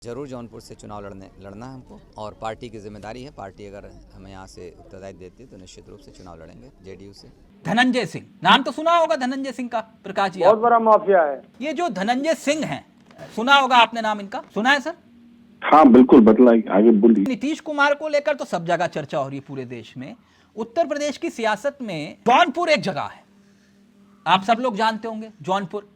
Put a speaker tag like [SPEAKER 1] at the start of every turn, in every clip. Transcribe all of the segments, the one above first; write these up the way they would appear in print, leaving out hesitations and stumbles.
[SPEAKER 1] जरूर जौनपुर से चुनाव लड़ना है हमको और पार्टी की जिम्मेदारी है। पार्टी अगर हमें यहाँ से उत्तरदायित्व देती है तो निश्चित रूप से चुनाव लड़ेंगे जेडीयू से।
[SPEAKER 2] धनंजय सिंह नाम तो सुना होगा, धनंजय सिंह का, प्रकाश जी
[SPEAKER 3] बहुत बड़ा माफिया है
[SPEAKER 2] ये जो धनंजय सिंह हैं, सुना होगा आपने नाम इनका, सुना है सर?
[SPEAKER 4] हाँ बिल्कुल, बतलाइए, आगे बोलिए।
[SPEAKER 2] नीतीश कुमार को लेकर तो सब जगह चर्चा हो रही है पूरे देश में। उत्तर प्रदेश की सियासत में जौनपुर एक जगह है, आप सब लोग जानते होंगे। जौनपुर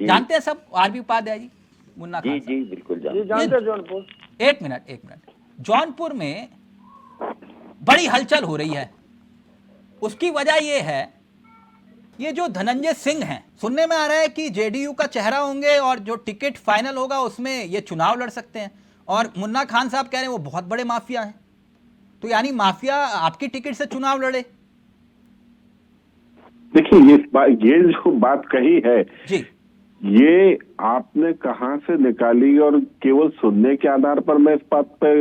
[SPEAKER 2] जानते हैं सब, आरबी उपाध्याय जी, मुन्ना खान
[SPEAKER 3] जी बिल्कुल जानते हैं जौनपुर।
[SPEAKER 2] एक मिनट, जौनपुर में बड़ी हलचल हो रही है। उसकी वजह यह है, ये जो धनंजय सिंह हैं, सुनने में आ रहा है कि जेडीयू का चेहरा होंगे और जो टिकट फाइनल होगा उसमें ये चुनाव लड़ सकते हैं। और मुन्ना खान साहब कह रहे हैं वो बहुत बड़े माफिया हैं, तो यानी माफिया आपकी टिकट से चुनाव लड़े।
[SPEAKER 4] देखिए ये जो बात कही है
[SPEAKER 2] जी,
[SPEAKER 4] ये आपने कहां से निकाली और केवल सुनने के आधार पर मैं इस बात पे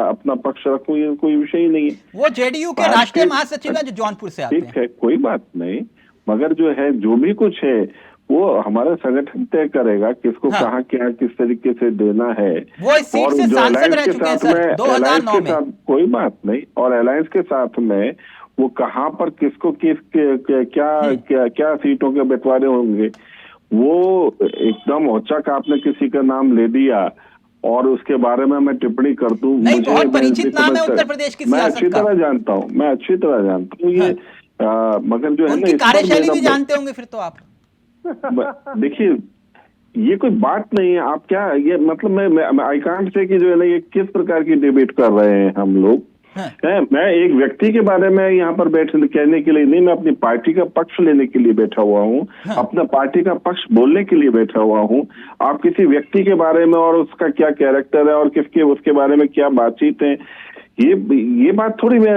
[SPEAKER 4] अपना पक्ष रखूं, ये कोई विषय ही नहीं है।
[SPEAKER 2] वो जेडीयू के राष्ट्रीय महासचिव हैं जो जौनपुर से आते हैं।
[SPEAKER 4] ठीक है, कोई बात नहीं, मगर जो है जो भी कुछ है वो हमारा संगठन तय करेगा किसको कहाँ क्या किस तरीके से देना है।
[SPEAKER 2] वो इस सीट से सांसद रह चुके हैं सर 2009 में।
[SPEAKER 4] कोई बात नहीं, और अलायंस के साथ में वो कहाँ पर किसको क्या सीटों के बंटवारे होंगे, वो एकदम औचक आपने किसी का नाम ले दिया और उसके बारे में मैं टिप्पणी कर दूं।
[SPEAKER 2] नहीं, बहुत परिचित नाम है उत्तर प्रदेश की सियासत का।
[SPEAKER 4] मैं अच्छी तरह जानता हूँ ये मगर जो है ना,
[SPEAKER 2] कार्यशैली भी जानते होंगे फिर तो आप।
[SPEAKER 4] देखिए ये कोई बात नहीं है। आप क्या ये मतलब मैं आई कांट से कि जो है ना, ये किस प्रकार की डिबेट कर रहे हैं हम लोग। मैं एक व्यक्ति के बारे में यहाँ पर कहने के लिए नहीं, मैं अपनी पार्टी का पक्ष लेने के लिए बैठा हुआ हूँ, अपना पार्टी का पक्ष बोलने के लिए बैठा हुआ हूँ। आप किसी व्यक्ति के बारे में और उसका क्या कैरेक्टर है और किसके उसके बारे में क्या बातचीत है, ये बात थोड़ी मैं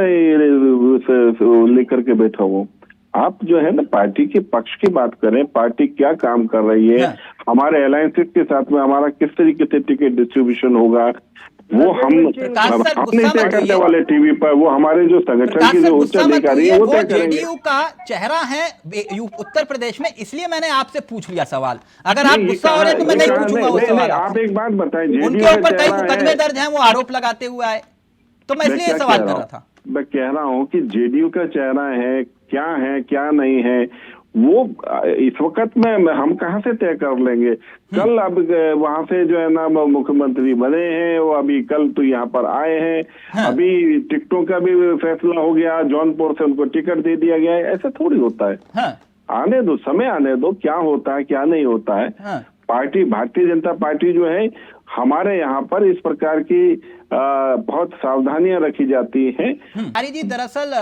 [SPEAKER 4] लेकर के बैठा हुआ हूँ। आप जो है ना पार्टी के पक्ष की बात करें, पार्टी क्या काम कर रही है, हमारे अलायंसेस के साथ में हमारा किस तरीके से टिकट डिस्ट्रीब्यूशन होगा, वो हम नहीं तय करने वाले टीवी पर, वो हमारे जो संगठन की जो उच्च अधिकारी है वो तय करेंगे।
[SPEAKER 2] जेडीयू का चेहरा है उत्तर प्रदेश में, इसलिए मैंने आपसे पूछ लिया सवाल। अगर आप गुस्सा हो रहे हैं तो मैं नहीं पूछूंगा वो सवाल।
[SPEAKER 4] आप एक बात बताएं,
[SPEAKER 2] उनके ऊपर कई मुकदमे दर्ज हैं, वो आरोप लगाते हुए आए, तो मैं इसलिए सवाल कर रहा था।
[SPEAKER 4] मैं कह रहा हूँ कि जेडीयू का चेहरा है क्या नहीं है, वो इस वक्त में हम कहां से तय कर लेंगे। कल अब वहां से जो है ना मुख्यमंत्री बने हैं, वो अभी कल तो यहाँ पर आए हैं। अभी टिकटों का भी फैसला हो गया, जौनपुर से उनको टिकट दे दिया गया है। ऐसा थोड़ी होता है। आने दो, समय आने दो, क्या होता है क्या नहीं होता है। पार्टी भारतीय जनता पार्टी जो है, हमारे यहाँ पर इस प्रकार की बहुत सावधानियां रखी जाती हैं।
[SPEAKER 2] अरे जी, दरअसल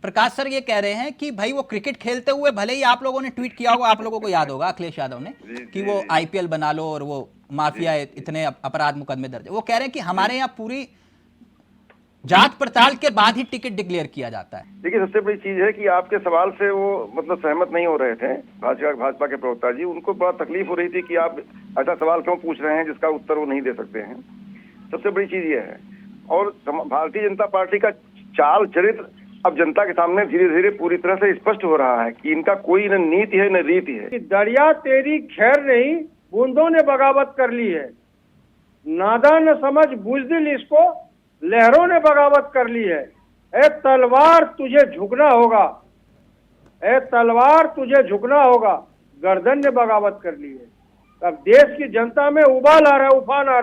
[SPEAKER 2] प्रकाश सर ये कह रहे हैं कि भाई वो क्रिकेट खेलते हुए, भले ही आप लोगों ने ट्वीट किया होगा, आप लोगों को याद होगा अखिलेश यादव ने कि वो आईपीएल बना लो और वो माफिया इतने अपराध मुकदमे दर्ज, वो कह रहे हैं कि हमारे यहाँ पूरी जांच पड़ताल के बाद ही टिकट डिक्लेयर किया जाता है।
[SPEAKER 5] देखिए, सबसे बड़ी चीज है कि आपके सवाल से वो मतलब सहमत नहीं हो रहे थे भाजपा के प्रवक्ता जी। उनको बड़ा तकलीफ हो रही थी कि आप ऐसा सवाल क्यों पूछ रहे हैं जिसका उत्तर वो नहीं दे सकते हैं। सबसे बड़ी चीज ये है, और भारतीय जनता पार्टी का चाल चरित्र अब जनता के सामने धीरे धीरे पूरी तरह से स्पष्ट हो रहा है कि इनका कोई न नीति है न रीति है।
[SPEAKER 3] दरिया तेरी खैर नहीं, बूंदों ने बगावत कर ली है। नादा न समझ बुज़दिल, इसको लहरों ने बगावत कर ली है। ए तलवार तुझे झुकना होगा, ए तलवार तुझे झुकना होगा, गर्दन ने बगावत कर ली है। अब देश की जनता में उबाल आ रहा है, उफान आ रहा है।